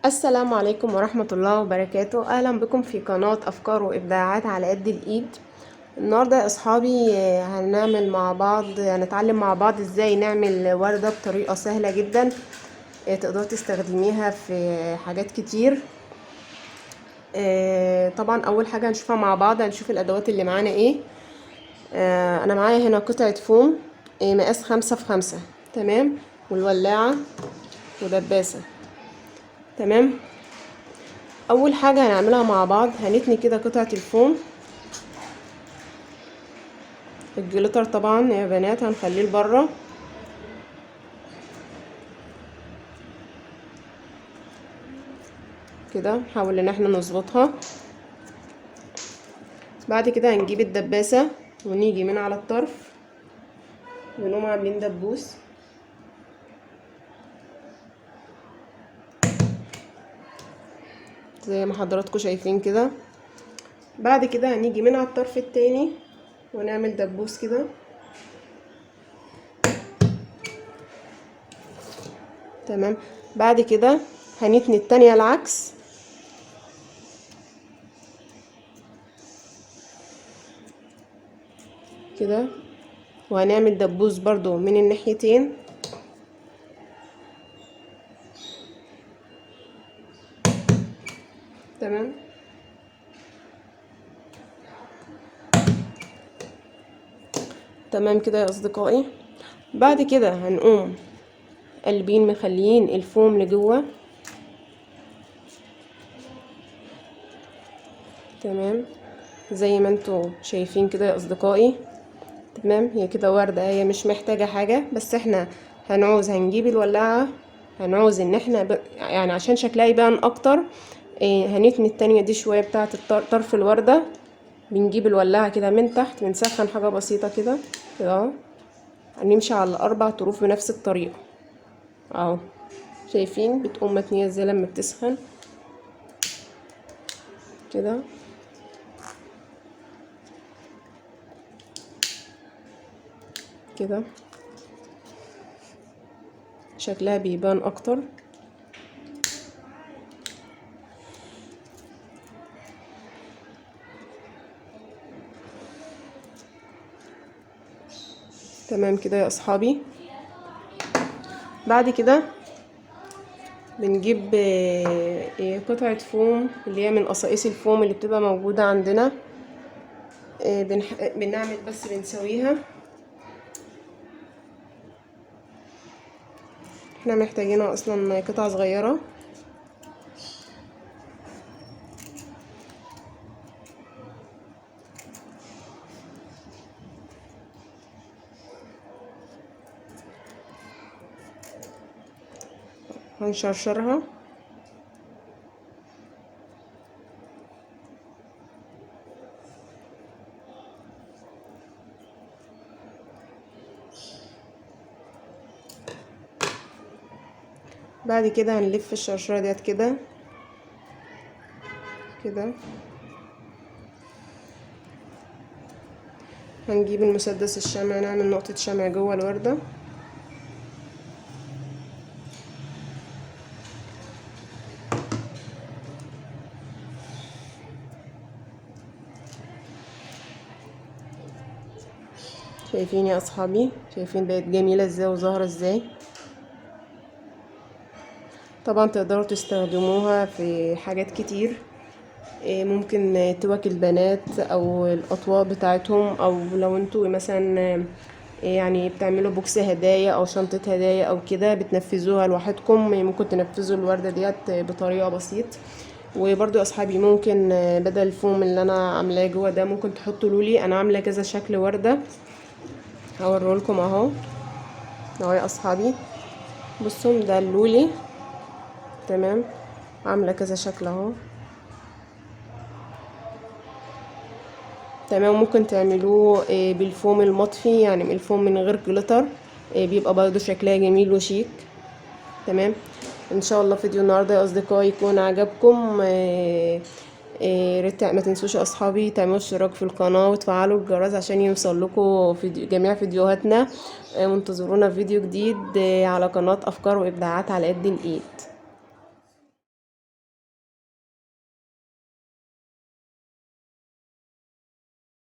السلام عليكم ورحمة الله وبركاته. أهلا بكم في قناة أفكار وإبداعات على قد الإيد. النهاردة يا أصحابي هنتعلم مع بعض إزاي نعمل وردة بطريقة سهلة جدا. تقدر تستخدميها في حاجات كتير. طبعا أول حاجة هنشوفها مع بعض، هنشوف الأدوات اللي معانا إيه. أنا معايا هنا قطعة فوم مقاس 5 في 5، تمام، والولاعة ودباسة، تمام. اول حاجه هنعملها مع بعض، هنتني كده قطعه الفوم. الجليتر طبعا يا بنات هنخليه لبره كده، نحاول ان احنا نظبطها. بعد كده هنجيب الدباسه ونيجي من على الطرف ونقوم عاملين دبوس زي ما حضراتكم شايفين كده. بعد كده هنيجي من على الطرف التاني ونعمل دبوس كده، تمام. بعد كده هنتني التانية العكس كده، وهنعمل دبوس برضو من الناحيتين، تمام. تمام كده يا اصدقائي. بعد كده هنقوم قلبين مخليين الفوم لجوه، تمام، زي ما انتوا شايفين كده يا اصدقائي. تمام، هي كده وردة، هي مش محتاجة حاجة، بس احنا هنجيب الولاعة، هنعوز ان احنا يعني عشان شكلها يبان اكتر. هنتني التانية دي شوية بتاعة طرف الوردة، بنجيب الولاعة كده من تحت، بنسخن حاجة بسيطة كده اهو، هنمشي على 4 طروف بنفس الطريقة اهو. شايفين بتقوم متنية ازاي لما بتسخن كده، كده شكلها بيبان اكتر. تمام كده يا اصحابي. بعد كده بنجيب قطعة فوم اللي هي من قصاقيس الفوم اللي بتبقى موجودة عندنا. بنعمل بس بنسويها. احنا محتاجينها اصلا قطع صغيرة. هنشرشرها بعد كده هنلف الشرشرة ديت كده كده. هنجيب المسدس الشمع، نعمل نقطة شمع جوه الوردة، شايفين يا اصحابي؟ شايفين بقت جميلة ازاي وظاهرة ازاي؟ طبعا تقدروا تستخدموها في حاجات كتير. ممكن توك البنات او الاطواق بتاعتهم، او لو انتوا مثلا يعني بتعملوا بوكس هدايا او شنطة هدايا او كده بتنفذوها لوحدكم. ممكن تنفذوا الوردة ديت بطريقة بسيط. وبرضو يا اصحابي ممكن بدل الفوم اللي انا عاملاه جوه ده ممكن تحطوا لولي. انا عامله كذا شكل وردة، هوريهولكم اهو يا اصحابي. بصوا ده اللولي، تمام، عامله كذا شكل اهو، تمام. ممكن تعملوه بالفوم المطفي، يعني الفوم من غير جليتر، بيبقى برضو شكلها جميل وشيك، تمام. ان شاء الله فيديو النهارده يا اصدقائي يكون عجبكم. ما تنسوش يا اصحابي تعملوا اشتراك في القناه وتفعلوا الجرس عشان يوصل لكم جميع فيديوهاتنا. وانتظرونا في فيديو جديد على قناه افكار وابداعات على قد الايد.